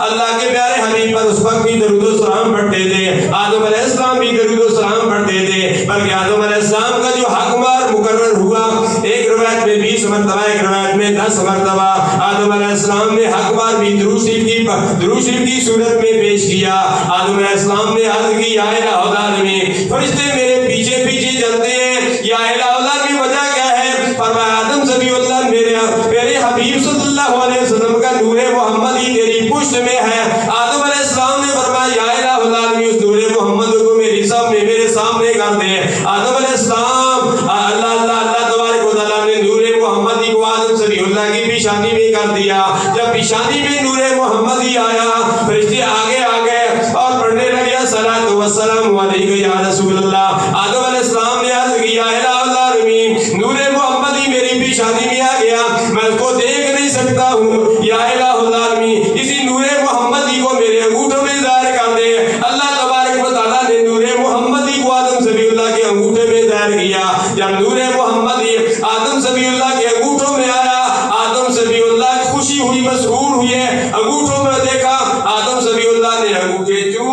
اللہ کے پیارے حبیب پر اس وقت بھی درود و سلام پڑھتے تھے، آدم علیہ السلام بھی درود و سلام پڑھتے تھے، بلکہ آدم علیہ السلام کا جو حقدار مقرر ہوا، ایک روایت میں 20 مرتبہ، ایک روایت میں 10 مرتبہ آدم علیہ السلام نے حقدار بھی درود شریف کی صورت میں پیش کیا۔ آدم علیہ السلام نے عرض کی یا الہ العالمین، فرشتے میرے پیچھے پیچھے چلتے ہیں، یا الہ العالمین وجہ کیا ہے؟ فرمایا آدم صفی اللہ میرے حبیب صلی اللہ علیہ وسلم کا نور محمد ہی تیری پشت میں ہے۔ آدم علیہ السلام نے فرمایا یا الہ العالمین اس نور محمد کو میرے سامنے کر دے۔ آدم علیہ السلام اللہ تبارک و تعالیٰ نے نور محمدی کو آدم صفی اللہ کی پیشانی میں کر دیا۔ جب پیشانی میں نور محمدی آیا، فرشتے آگے آ گئے اور پڑھنے لگے الصلاۃ والسلام علیک یا رسول اللہ۔ آدم علیہ السلام نے عرض کیا الہ العالمین نور محمدی میری پیشانی میں آ گیا، میں اس کو دیکھ نہیں سکتا ہوں، یا الہ العالمین اسی نور محمدی کو میرے انگوٹھوں میں ظاہر کر دے۔ اللہ تبارک و تعالیٰ نے نور محمدی کو آدم صفی اللہ کے انگوٹھے میں ظاہر کیا۔ جب نور محمدی آدم صفی اللہ کے انگوٹھوں میں آیا، آدم صفی اللہ خوشی ہوئی، مسرور ہوئے، انگوٹھوں میں دیکھا، آدم صفی اللہ نے انگوٹھے چوم